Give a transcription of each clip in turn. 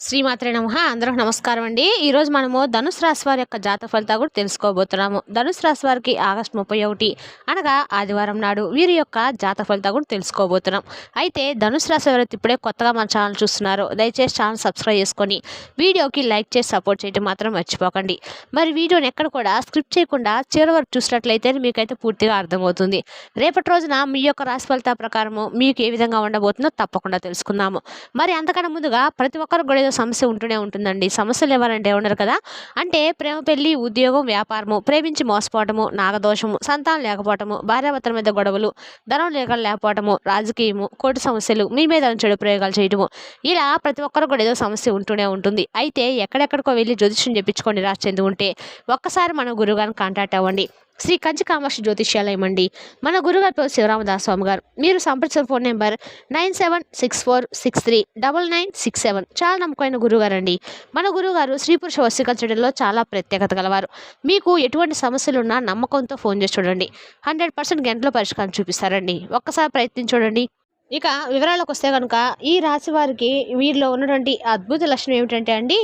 శ్రీమాత్రే నమః. అందరికి నమస్కారం అండి. ఈరోజు మనము ధనుసు రాశి వారి యొక్క జాతక ఫలితాలు కూడా తెలుసుకోబోతున్నాము. ధనుసు రాశి వారికి ఆగస్టు 31 అనగా ఆదివారం నాడు వీరి యొక్క జాతక ఫలితాలు కూడా తెలుసుకోబోతున్నాం. అయితే ధనుసు రాశి వారైతే ఇప్పుడే కొత్తగా మన ఛానల్ చూస్తున్నారు, దయచేసి ఛానల్ సబ్స్క్రైబ్ చేసుకొని వీడియోకి లైక్ చేసి సపోర్ట్ చేయడం మాత్రం మర్చిపోకండి. మరి వీడియోని ఎక్కడ కూడా స్క్రిప్ట్ చేయకుండా చివరి వరకు చూసినట్లయితే మీకైతే పూర్తిగా అర్థమవుతుంది. రేపటి రోజున మీ యొక్క రాశి ఫలితాల ప్రకారము మీకు ఏ విధంగా ఉండబోతుందో తప్పకుండా తెలుసుకుందాము. మరి అంతకన్నా ముందుగా ప్రతి ఒక్కరు కూడా సమస్య ఉంటూనే ఉంటుందండి. సమస్యలు ఎవరంటే ఉండరు కదా. అంటే ప్రేమ, పెళ్లి, ఉద్యోగం, వ్యాపారము, ప్రేమించి మోసపోవటము, నాగదోషము, సంతానం లేకపోవటము, భార్యాభర్తల మీద గొడవలు, ధనం లేకపోవటము, రాజకీయము, కోర్టు సమస్యలు, మీ మీద చెడు ప్రయోగాలు చేయటము, ఇలా ప్రతి ఒక్కరు కూడా ఏదో సమస్య ఉంటూనే ఉంటుంది. అయితే ఎక్కడెక్కడికో వెళ్ళి జ్యోతిష్యం చెప్పించుకొని నిరాశ చెంది ఉంటే ఒక్కసారి మన గురువుగారిని కాంటాక్ట్ అవ్వండి. శ్రీ కంచి కామాక్షి జ్యోతిష్యాలయం అండి. మన గురుగారి పేరు శివరామదాస్ స్వామి గారు. మీరు సంప్రదించిన ఫోన్ నెంబర్ 9764639967. చాలా నమ్మకమైన గురుగారు అండి. మన గురుగారు స్త్రీ పురుష వశీకరణ చేయడంలో చాలా ప్రత్యేకత గలవారు. మీకు ఎటువంటి సమస్యలున్నా నమ్మకంతో ఫోన్ చేసి చూడండి, 100% గంటలో పరిష్కారం చూపిస్తారండి. ఒక్కసారి ప్రయత్నించి చూడండి. ఇక వివరాలకు వస్తే కనుక ఈ రాశి వారికి వీరిలో ఉన్నటువంటి అద్భుత లక్షణం ఏమిటంటే అండి,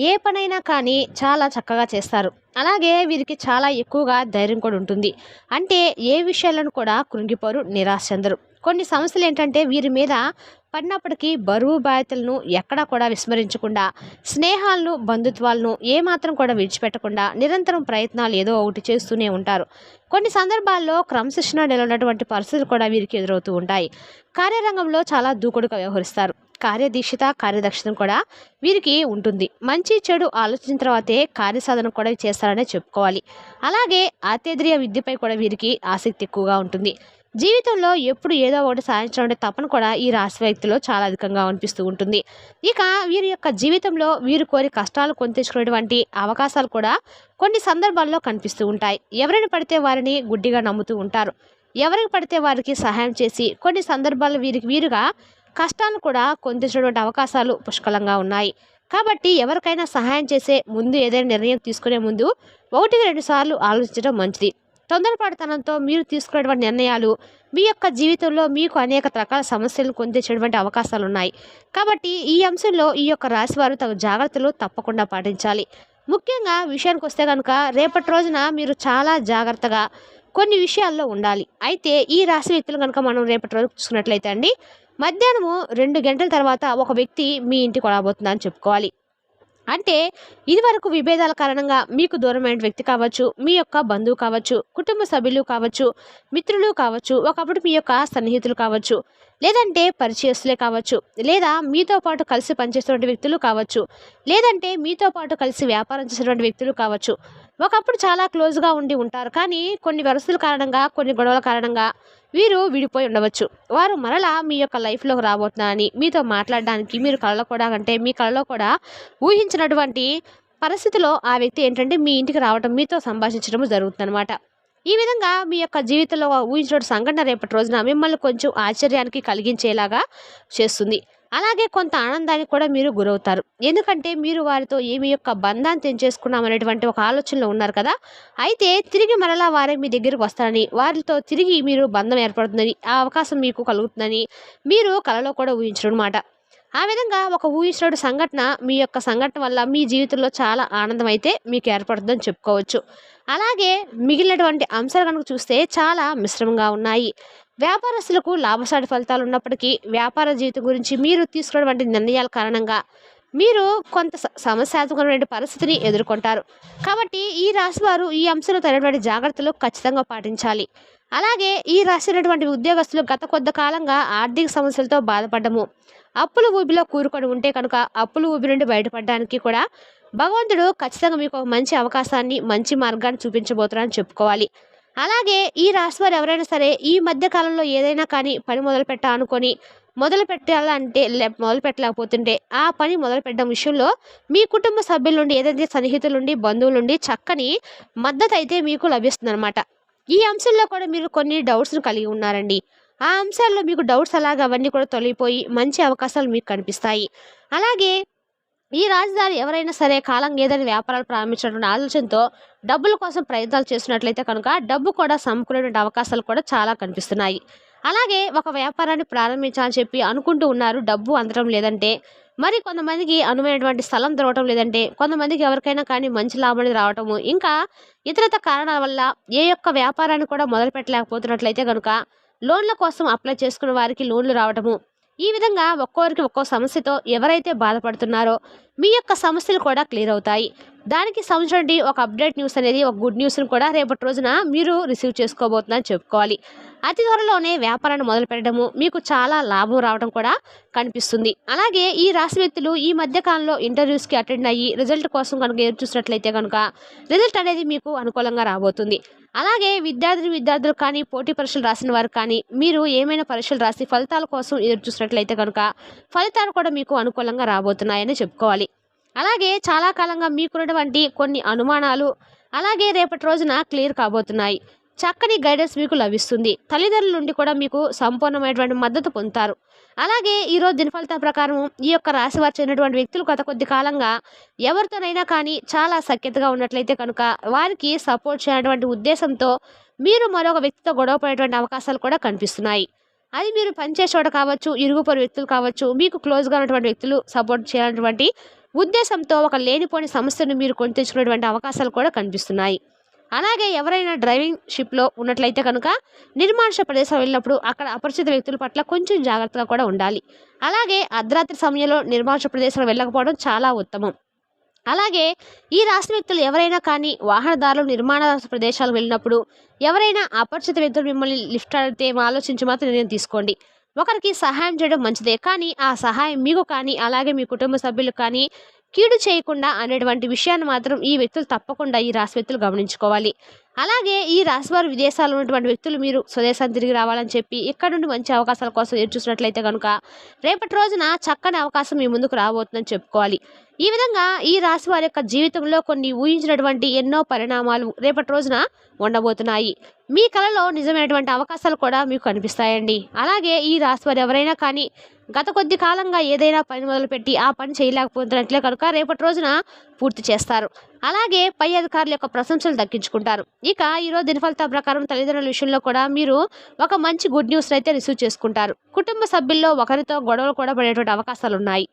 ఏ పనైనా కానీ చాలా చక్కగా చేస్తారు. అలాగే వీరికి చాలా ఎక్కువగా ధైర్యం కూడా ఉంటుంది. అంటే ఏ విషయాలను కూడా కృంగిపోరు, నిరాశ చెందరు. కొన్ని సమస్యలు ఏంటంటే వీరి మీద పడినప్పటికీ బరువు బాధ్యతలను ఎక్కడా కూడా విస్మరించకుండా, స్నేహాలను, బంధుత్వాలను ఏమాత్రం కూడా విడిచిపెట్టకుండా నిరంతరం ప్రయత్నాలు ఏదో ఒకటి చేస్తూనే ఉంటారు. కొన్ని సందర్భాల్లో క్రమశిక్షణ నిలబడినటువంటి పరిస్థితులు కూడా వీరికి ఎదురవుతూ ఉంటాయి. కార్యరంగంలో చాలా దూకుడుగా వ్యవహరిస్తారు. కార్యదీక్షత, కార్యదక్షత కూడా వీరికి ఉంటుంది. మంచి చెడు ఆలోచించిన తర్వాతే కార్యసాధన కూడా చేస్తారనే చెప్పుకోవాలి. అలాగే అత్యద్రియ విద్యపై కూడా వీరికి ఆసక్తి ఎక్కువగా ఉంటుంది. జీవితంలో ఎప్పుడు ఏదో ఒకటి సాధించాలంటే తపన కూడా ఈ రాశి వ్యక్తిలో చాలా అధికంగా అనిపిస్తూ ఉంటుంది. ఇక వీరి యొక్క జీవితంలో వీరు కోరి కష్టాలు కొని తెచ్చుకునేటువంటి అవకాశాలు కూడా కొన్ని సందర్భాల్లో కనిపిస్తూ ఉంటాయి. ఎవరిని పడితే వారిని గుడ్డిగా నమ్ముతూ ఉంటారు. ఎవరికి పడితే వారికి సహాయం చేసి కొన్ని సందర్భాల్లో వీరుగా కష్టాలు కూడా కొని తెచ్చినటువంటి అవకాశాలు పుష్కలంగా ఉన్నాయి. కాబట్టి ఎవరికైనా సహాయం చేసే ముందు, ఏదైనా నిర్ణయం తీసుకునే ముందు 1-2 సార్లు ఆలోచించడం మంచిది. తొందరపాటుతనంతో మీరు తీసుకునేటువంటి నిర్ణయాలు మీ యొక్క జీవితంలో మీకు అనేక రకాల సమస్యలను కొని తెచ్చేటువంటి అవకాశాలు ఉన్నాయి. కాబట్టి ఈ అంశంలో ఈ యొక్క రాశి వారు తగు జాగ్రత్తలు తప్పకుండా పాటించాలి. ముఖ్యంగా విషయానికి వస్తే కనుక రేపటి రోజున మీరు చాలా జాగ్రత్తగా కొన్ని విషయాల్లో ఉండాలి. అయితే ఈ రాశి వ్యక్తులు కనుక మనం రేపటి రోజు చూసుకున్నట్లయితే అండి, మధ్యాహ్నము 2 గంటల తర్వాత ఒక వ్యక్తి మీ ఇంటికి రాబోతుందని చెప్పుకోవాలి. అంటే ఇదివరకు విభేదాల కారణంగా మీకు దూరమైన వ్యక్తి కావచ్చు, మీ యొక్క బంధువు కావచ్చు, కుటుంబ సభ్యులు కావచ్చు, మిత్రులు కావచ్చు, ఒకప్పుడు మీ యొక్క సన్నిహితులు కావచ్చు, లేదంటే పరిచయస్తులే కావచ్చు, లేదా మీతో పాటు కలిసి పనిచేస్తున్న వ్యక్తులు కావచ్చు, లేదంటే మీతో పాటు కలిసి వ్యాపారం చేసేటువంటి వ్యక్తులు కావచ్చు. ఒకప్పుడు చాలా క్లోజ్గా ఉండి ఉంటారు, కానీ కొన్ని పరిస్థితుల కారణంగా, కొన్ని గొడవల కారణంగా వీరు విడిపోయి ఉండవచ్చు. వారు మరలా మీ యొక్క లైఫ్లోకి రాబోతున్నారని మీతో మాట్లాడడానికి మీరు మీ కళలో కూడా ఊహించినటువంటి పరిస్థితిలో ఆ వ్యక్తి ఏంటంటే మీ ఇంటికి రావడం, మీతో సంభాషించడం జరుగుతుందన్నమాట. ఈ విధంగా మీ యొక్క జీవితంలో ఊహించిన సంఘటన రేపటి రోజున మిమ్మల్ని కొంచెం ఆశ్చర్యానికి కలిగించేలాగా చేస్తుంది. అలాగే కొంత ఆనందానికి కూడా మీరు గురవుతారు. ఎందుకంటే మీరు వారితో ఏమి యొక్క బంధాన్ని తెంచేసుకున్నామనేటువంటి ఒక ఆలోచనలో ఉన్నారు కదా. అయితే తిరిగి మరలా వారే మీ దగ్గరికి వస్తారని, వారితో తిరిగి మీరు బంధం ఏర్పడుతుందని, ఆ అవకాశం మీకు కలుగుతుందని మీరు కలలో కూడా ఊహించరు అనమాట. ఆ విధంగా ఒక ఊహించిన సంఘటన, మీ యొక్క సంఘటన వల్ల మీ జీవితంలో చాలా ఆనందం అయితే మీకు ఏర్పడుతుందని చెప్పుకోవచ్చు. అలాగే మిగిలినటువంటి అంశాలు కనుక చూస్తే చాలా మిశ్రమంగా ఉన్నాయి. వ్యాపారస్తులకు లాభసాటి ఫలితాలు ఉన్నప్పటికీ వ్యాపార జీవితం గురించి మీరు తీసుకున్నటువంటి నిర్ణయాల కారణంగా మీరు కొంత సమస్యాత్మకమైన పరిస్థితిని ఎదుర్కొంటారు. కాబట్టి ఈ రాశి వారు ఈ అంశంలో తగినటువంటి జాగ్రత్తలు ఖచ్చితంగా పాటించాలి. అలాగే ఈ రాశి ఉన్నటువంటి ఉద్యోగస్తులు గత కొద్ది కాలంగా ఆర్థిక సమస్యలతో బాధపడము, అప్పుల ఊబిలో కూరుకొని ఉంటే కనుక అప్పుల ఊబి నుండి బయటపడడానికి కూడా భగవంతుడు ఖచ్చితంగా మీకు ఒక మంచి అవకాశాన్ని, మంచి మార్గాన్ని చూపించబోతున్నారని చెప్పుకోవాలి. అలాగే ఈ రాశి వారు ఎవరైనా సరే ఈ మధ్య కాలంలో ఏదైనా కానీ పని మొదలు పెట్టలేకపోతుంటే ఆ పని మొదలు పెట్టడం విషయంలో మీ కుటుంబ సభ్యుల నుండి, ఏదైతే సన్నిహితుల నుండి, బంధువుల నుండి చక్కని మద్దతు అయితే మీకు లభిస్తుందన్నమాట. ఈ అంశంలో కూడా మీరు కొన్ని డౌట్స్ను కలిగి ఉన్నారండి. ఆ అంశాల్లో మీకు డౌట్స్ అవన్నీ కూడా తొలగిపోయి మంచి అవకాశాలు మీకు కనిపిస్తాయి. అలాగే ఈ రాజధాని ఎవరైనా సరే కాలం ఏదైనా వ్యాపారాలు ప్రారంభించినటువంటి ఆలోచనతో డబ్బుల కోసం ప్రయత్నాలు చేసినట్లయితే కనుక డబ్బు కూడా సమకూరేటువంటి అవకాశాలు కూడా చాలా కనిపిస్తున్నాయి. అలాగే ఒక వ్యాపారాన్ని ప్రారంభించాలని చెప్పి అనుకుంటూ ఉన్నారు, డబ్బు అందడం లేదంటే మరి కొంతమందికి అనువైనటువంటి స్థలం దొరకటం, లేదంటే కొంతమందికి ఎవరికైనా కానీ మంచి లాభాలు రావటము, ఇంకా ఇతరత కారణాల వల్ల ఏ యొక్క వ్యాపారాన్ని కూడా మొదలు పెట్టలేకపోతున్నట్లయితే కనుక లోన్ల కోసం అప్లై చేసుకున్న వారికి లోన్లు రావటము, ఈ విధంగా ఒక్కొక్కరికి ఒక్కో సమస్యతో ఎవరైతే బాధపడుతున్నారో మీ యొక్క సమస్యలు కూడా క్లియర్ అవుతాయి. దానికి సంబంధించిన ఒక అప్డేట్ న్యూస్ అనేది, ఒక గుడ్ న్యూస్ని కూడా రేపటి రోజున మీరు రిసీవ్ చేసుకోబోతున్నారని చెప్పుకోవాలి. అతి త్వరలోనే వ్యాపారాన్ని మొదలు పెట్టడము, మీకు చాలా లాభం రావడం కూడా కనిపిస్తుంది. అలాగే ఈ రాశి వ్యక్తులు ఈ మధ్య కాలంలో ఇంటర్వ్యూస్కి అటెండ్ అయ్యి రిజల్ట్ కోసం కనుక ఎదురు చూసినట్లయితే కనుక రిజల్ట్ అనేది మీకు అనుకూలంగా రాబోతుంది. అలాగే విద్యార్థులు కానీ, పోటీ పరీక్షలు రాసిన వారు కానీ, మీరు ఏమైనా పరీక్షలు రాసి ఫలితాల కోసం ఎదురు చూసినట్లయితే కనుక ఫలితాలు కూడా మీకు అనుకూలంగా రాబోతున్నాయని చెప్పుకోవాలి. అలాగే చాలా కాలంగా మీకున్నటువంటి కొన్ని అనుమానాలు అలాగే రేపటి రోజున క్లియర్ కాబోతున్నాయి. చక్కని గైడెన్స్ మీకు లభిస్తుంది. తల్లిదండ్రుల నుండి కూడా మీకు సంపూర్ణమైనటువంటి మద్దతు పొందుతారు. అలాగే ఈరోజు దినఫలితాల ప్రకారం ఈ యొక్క రాశి వారు చెందినటువంటి వ్యక్తులు గత కొద్ది కాలంగా ఎవరితోనైనా కానీ చాలా సఖ్యతగా ఉన్నట్లయితే కనుక వారికి సపోర్ట్ చేయనటువంటి ఉద్దేశంతో మీరు మరొక వ్యక్తితో గొడవ పడేటువంటి అవకాశాలు కూడా కనిపిస్తున్నాయి. అది మీరు పనిచేసే చోట కావచ్చు, ఇరుగు పొరుగు వ్యక్తులు కావచ్చు, మీకు క్లోజ్గా ఉన్నటువంటి వ్యక్తులు సపోర్ట్ చేయాలన్నటువంటి ఉద్దేశంతో ఒక లేనిపోని సమస్యను మీరు కొని తెచ్చుకునేటువంటి అవకాశాలు కూడా కనిపిస్తున్నాయి. అలాగే ఎవరైనా డ్రైవింగ్ షిప్లో ఉన్నట్లయితే కనుక నిర్మానుష్య ప్రదేశం వెళ్ళినప్పుడు అక్కడ అపరిచిత వ్యక్తుల పట్ల కొంచెం జాగ్రత్తగా కూడా ఉండాలి. అలాగే అర్ధరాత్రి సమయంలో నిర్మానుష్య ప్రదేశాలు వెళ్ళకపోవడం చాలా ఉత్తమం. అలాగే ఈ రాశి వ్యక్తులు ఎవరైనా కానీ వాహనదారులు నిర్మాణ ప్రదేశాలకు వెళ్ళినప్పుడు ఎవరైనా అపరిచిత వ్యక్తులు మిమ్మల్ని లిఫ్ట్ అడిగితే ఆలోచించి మాత్రం నిర్ణయం తీసుకోండి. ఒకరికి సహాయం చేయడం మంచిదే, కానీ ఆ సహాయం మీకు కానీ అలాగే మీ కుటుంబ సభ్యులకు కానీ కీడు చేయకుండా అనేటువంటి విషయాన్ని మాత్రం ఈ వ్యక్తులు తప్పకుండా ఈ రాశి వ్యక్తులు గమనించుకోవాలి. అలాగే ఈ రాశి వారు విదేశాల్లో ఉన్నటువంటి వ్యక్తులు మీరు స్వదేశాన్ని తిరిగి రావాలని చెప్పి ఇక్కడ నుండి మంచి అవకాశాల కోసం ఎదురు చూసినట్లయితే కనుక రేపటి రోజున చక్కని అవకాశం మీ ముందుకు రాబోతుందని చెప్పుకోవాలి. ఈ విధంగా ఈ రాశి వారి యొక్క జీవితంలో కొన్ని ఊహించినటువంటి ఎన్నో పరిణామాలు రేపటి రోజున ఉండబోతున్నాయి. మీ కలలో నిజమైనటువంటి అవకాశాలు కూడా మీకు కనిపిస్తాయండి. అలాగే ఈ రాశి వారు ఎవరైనా కానీ గత కొద్ది కాలంగా ఏదైనా పని మొదలుపెట్టి ఆ పని చేయలేకపోతున్నట్లే కనుక రేపటి రోజున పూర్తి చేస్తారు. అలాగే పై అధికారుల యొక్క ప్రశంసలు దక్కించుకుంటారు. ఇక ఈరోజు దినఫలితాల ప్రకారం తల్లిదండ్రుల విషయంలో కూడా మీరు ఒక మంచి గుడ్ న్యూస్ అయితే రిసీవ్ చేసుకుంటారు. కుటుంబ సభ్యుల్లో ఒకరితో గొడవలు కూడా పడేటువంటి అవకాశాలు ఉన్నాయి.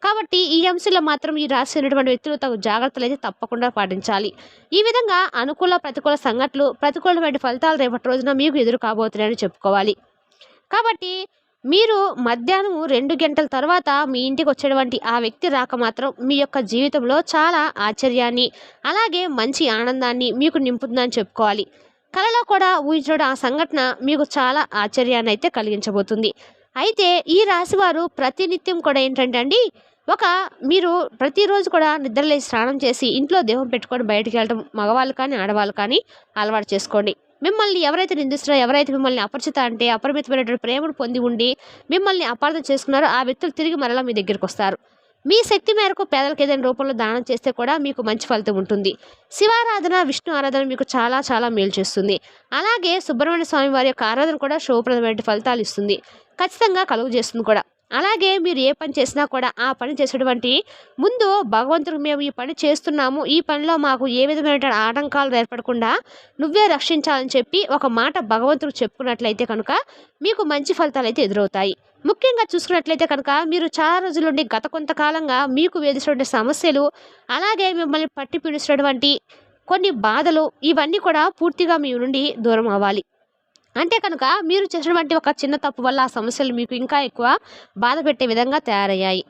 కాబట్టి ఈ అంశంలో మాత్రం ఈ రాశి ఉన్నటువంటి వ్యక్తులు తగు జాగ్రత్తలు అయితే తప్పకుండా పాటించాలి. ఈ విధంగా అనుకూల ప్రతికూల సంఘటనలు, ప్రతికూలమైన ఫలితాలు రేపటి రోజున మీకు ఎదురు కాబోతున్నాయని చెప్పుకోవాలి. కాబట్టి మీరు మధ్యాహ్నం 2 గంటల తర్వాత మీ ఇంటికి వచ్చేటువంటి ఆ వ్యక్తి రాక మాత్రం మీ యొక్క జీవితంలో చాలా ఆశ్చర్యాన్ని అలాగే మంచి ఆనందాన్ని మీకు నింపుతుందని చెప్పుకోవాలి. కలలో కూడా ఊహించడం ఆ సంఘటన మీకు చాలా ఆశ్చర్యాన్ని అయితే కలిగించబోతుంది. అయితే ఈ రాశివారు ప్రతినిత్యం కూడా ఏంటంటే అండి, మీరు ప్రతిరోజు కూడా నిద్రలేసి స్నానం చేసి ఇంట్లో దీపం పెట్టుకొని బయటికి వెళ్ళడం మగవాళ్ళు కానీ ఆడవాళ్ళు కానీ అలవాటు చేసుకోండి. మిమ్మల్ని ఎవరైతే నిందిస్తున్నారో, ఎవరైతే మిమ్మల్ని అపరిచిత అంటే అపరిమితమైనటువంటి ప్రేమను పొంది ఉండి మిమ్మల్ని అపార్థం చేసుకున్నారో ఆ వ్యక్తులు తిరిగి మరలా మీ దగ్గరికి వస్తారు. మీ శక్తి మేరకు పేదలకు ఏదైనా రూపంలో దానం చేస్తే కూడా మీకు మంచి ఫలితం ఉంటుంది. శివారాధన, విష్ణు ఆరాధన మీకు చాలా చాలా మేలు చేస్తుంది. అలాగే సుబ్రహ్మణ్య స్వామి వారి యొక్క ఆరాధన కూడా శుభప్రదమైన ఫలితాలు ఇస్తుంది, ఖచ్చితంగా కలుగు చేస్తుంది కూడా. అలాగే మీరు ఏ పని చేసినా కూడా ఆ పని చేసేటువంటి ముందు భగవంతుడు మేము ఈ పని చేస్తున్నాము, ఈ పనిలో మాకు ఏ విధమైన ఆటంకాలు ఏర్పడకుండా నువ్వే రక్షించాలని చెప్పి ఒక మాట భగవంతుడు చెప్పుకున్నట్లయితే కనుక మీకు మంచి ఫలితాలు అయితే ఎదురవుతాయి. ముఖ్యంగా చూసుకున్నట్లయితే కనుక మీరు చాలా రోజుల నుండి గత కొంతకాలంగా మీకు వేధిస్తున్న సమస్యలు అలాగే మిమ్మల్ని పట్టి పీడిస్తున్నటువంటి కొన్ని బాధలు ఇవన్నీ కూడా పూర్తిగా మీ నుండి దూరం అవ్వాలి. అంటే కనుక మీరు చేసినటువంటి ఒక చిన్న తప్పు వల్ల ఆ సమస్యలు మీకు ఇంకా ఎక్కువ బాధ పెట్టే విధంగా తయారయ్యాయి.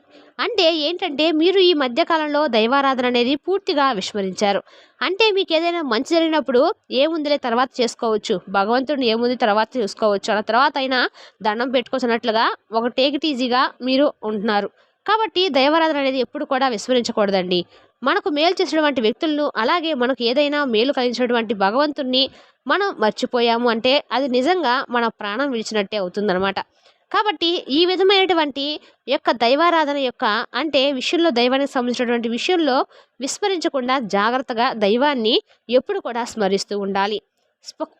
అంటే ఏంటంటే మీరు ఈ మధ్యకాలంలో దైవారాధన అనేది పూర్తిగా విస్మరించారు. అంటే మీకు ఏదైనా మంచి జరిగినప్పుడు ఏముందిలే తర్వాత చేసుకోవచ్చు, భగవంతుడిని ఏముంది తర్వాత చూసుకోవచ్చు, అలా తర్వాత అయినా దండం పెట్టుకోవచ్చు అన్నట్లుగా ఒక టేక్ ఇట్ ఈజీగా మీరు ఉంటున్నారు. కాబట్టి దైవారాధన అనేది ఎప్పుడు కూడా విస్మరించకూడదండి. మనకు మేలు చేసినటువంటి వ్యక్తులను అలాగే మనకు ఏదైనా మేలు కలిగించినటువంటి భగవంతుణ్ణి మనం మర్చిపోయాము అంటే అది నిజంగా మన ప్రాణం విడిచినట్టే అవుతుందన్నమాట. కాబట్టి ఈ విధమైనటువంటి యొక్క దైవారాధన యొక్క అంటే విషయంలో దైవానికి సంబంధించినటువంటి విషయంలో విస్మరించకుండా జాగ్రత్తగా దైవాన్ని ఎప్పుడు కూడా స్మరిస్తూ ఉండాలి.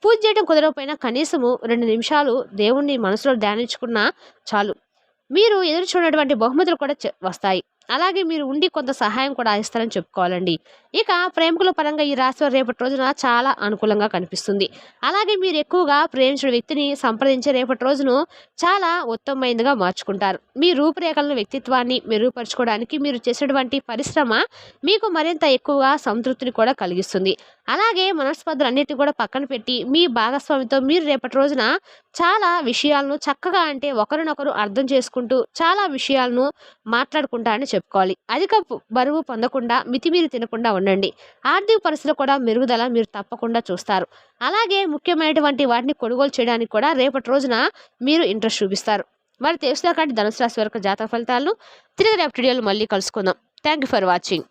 పూజ చేయడం కుదరకపోయినా కనీసము 2 నిమిషాలు దేవుణ్ణి మనసులో ధ్యానించుకున్నా చాలు. మీరు ఎదురు చూడటువంటి బహుమతులు కూడా వస్తాయి. అలాగే మీరు ఉండి కొంత సహాయం కూడా ఇస్తారని చెప్పుకోవాలండి. ఇక ప్రేమికుల పరంగా ఈ రాశి వారు రేపటి రోజున చాలా అనుకూలంగా కనిపిస్తుంది. అలాగే మీరు ఎక్కువగా ప్రేమించిన వ్యక్తిని సంప్రదించే రేపటి రోజును చాలా ఉత్తమమైనదిగా మార్చుకుంటారు. మీ రూపురేఖలను, వ్యక్తిత్వాన్ని మెరుగుపరుచుకోవడానికి మీరు చేసేటువంటి పరిశ్రమ మీకు మరింత ఎక్కువగా సంతృప్తిని కూడా కలిగిస్తుంది. అలాగే మనస్పర్ధలన్నిటిని కూడా పక్కన పెట్టి మీ భాగస్వామితో మీరు రేపటి రోజున చాలా విషయాలను చక్కగా అంటే ఒకరినొకరు అర్థం చేసుకుంటూ చాలా విషయాలను మాట్లాడుకుంటారని చెప్పుకోవాలి. అధిక బరువు పొందకుండా మితిమీరి తినకుండా ఉండండి. ఆర్థిక పరిస్థితులు కూడా మెరుగుదల మీరు తప్పకుండా చూస్తారు. అలాగే ముఖ్యమైనటువంటి వాటిని కొనుగోలు చేయడానికి కూడా రేపటి రోజున మీరు ఇంట్రెస్ట్ చూపిస్తారు. మరి తెలుసుదా కంటే ధనుసు రాశి వరకు జాతక ఫలితాలను తిరిగి రేపటి వీడియోలో మళ్ళీ కలుసుకుందాం. Thank you for watching.